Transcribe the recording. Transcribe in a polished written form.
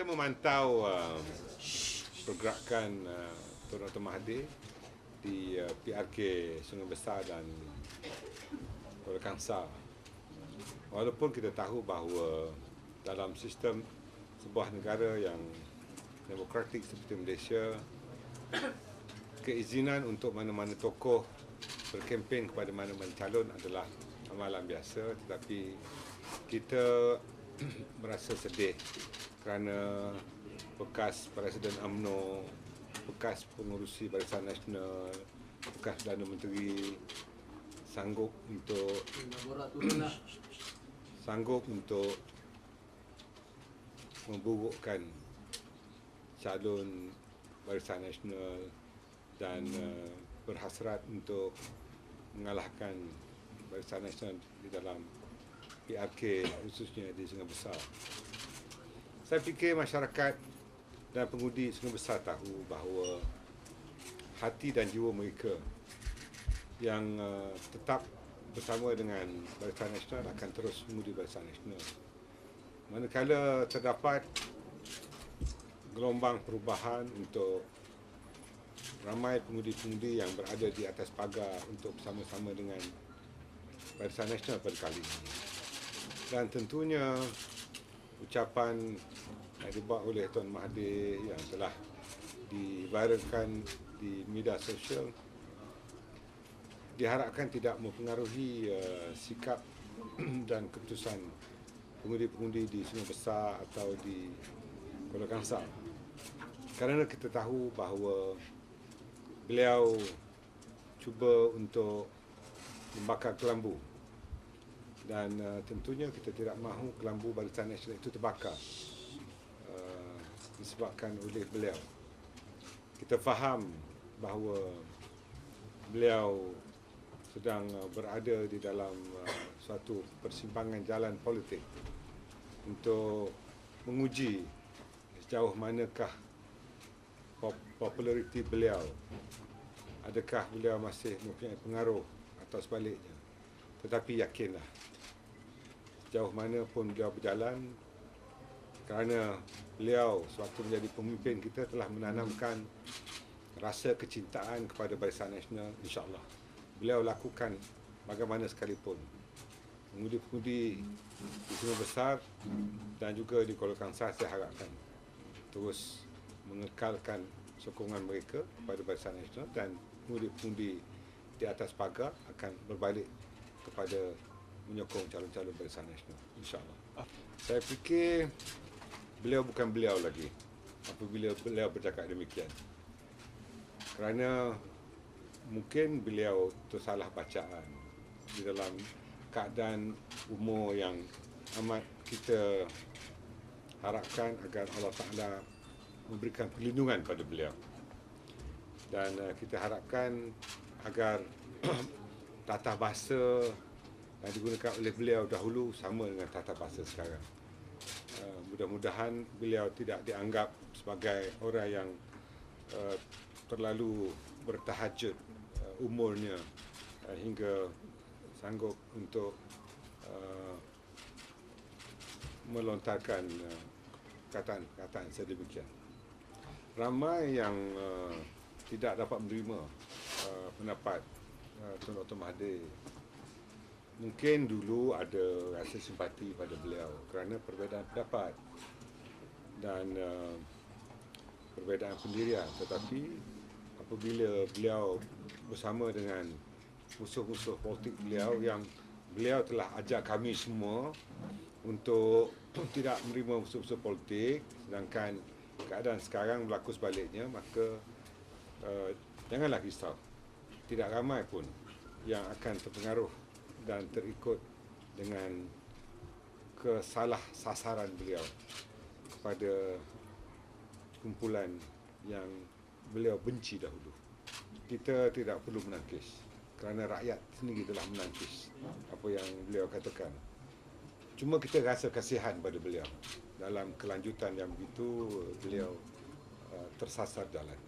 Kita memantau pergerakan Tun Dr. Mahathir di PRK Sungai Besar dan Kuala Kangsar. Walaupun kita tahu bahawa dalam sistem sebuah negara yang demokratik seperti Malaysia, keizinan untuk mana-mana tokoh berkempen kepada mana-mana calon adalah amalan biasa, tetapi kita merasa sedih kerana bekas Presiden UMNO, bekas pengurusi Barisan Nasional, bekas Perdana Menteri sanggup untuk memburukkan calon Barisan Nasional dan berhasrat untuk mengalahkan Barisan Nasional di dalam PRK, khususnya di Sungai Besar. Saya fikir masyarakat dan pengundi Sungai Besar tahu bahawa hati dan jiwa mereka yang tetap bersama dengan Barisan Nasional akan terus mengundi Barisan Nasional. Manakala terdapat gelombang perubahan untuk ramai pengundi-pengundi yang berada di atas pagar untuk bersama-sama dengan Barisan Nasional pada kali ini. Dan tentunya ucapan yang dibuat oleh Tuan Mahathir yang telah diviralkan di media sosial diharapkan tidak mempengaruhi sikap dan keputusan pengundi-pengundi di Sungai Besar atau di Kuala Kangsar. Kerana kita tahu bahawa beliau cuba untuk membakar kelambu dan tentunya kita tidak mahu kelambu Barisan Nasional itu terbakar disebabkan oleh beliau. Kita faham bahawa beliau sedang berada di dalam suatu persimpangan jalan politik untuk menguji sejauh manakah populariti beliau. Adakah beliau masih mempunyai pengaruh atau sebaliknya. Tetapi yakinlah, sejauh mana pun beliau berjalan, kerana beliau sewaktu menjadi pemimpin kita telah menanamkan rasa kecintaan kepada Barisan Nasional, insya-Allah beliau lakukan bagaimana sekalipun. Pengundi-pengundi di Sungai Besar dan juga di Kuala Kangsar saya harapkan terus mengekalkan sokongan mereka kepada Barisan Nasional dan pengundi-pengundi di atas pagar akan berbalik kepada menyokong calon-calon Barisan Nasional, insya-Allah. Saya fikir beliau bukan beliau lagi apabila beliau bercakap demikian. Kerana mungkin beliau tersalah bacaan di dalam keadaan umur yang amat kita harapkan agar Allah Ta'ala memberikan perlindungan pada beliau. Dan kita harapkan agar tata bahasa yang digunakan oleh beliau dahulu sama dengan tata bahasa sekarang. Mudah-mudahan beliau tidak dianggap sebagai orang yang terlalu bertahajud umurnya hingga sanggup untuk melontarkan kataan sedemikian. Ramai yang tidak dapat menerima pendapat Tun Dr. Mahathir. Mungkin dulu ada rasa simpati pada beliau kerana perbezaan pendapat dan perbezaan pendirian, tetapi apabila beliau bersama dengan musuh-musuh politik beliau yang beliau telah ajak kami semua untuk tidak menerima musuh-musuh politik, sedangkan keadaan sekarang berlaku sebaliknya, maka janganlah risau. Tidak ramai pun yang akan terpengaruh dan terikut dengan kesalah sasaran beliau kepada kumpulan yang beliau benci dahulu. Kita tidak perlu menangkis kerana rakyat sendiri telah menangkis apa yang beliau katakan. Cuma kita rasa kasihan pada beliau dalam kelanjutan yang begitu beliau tersasar jalan.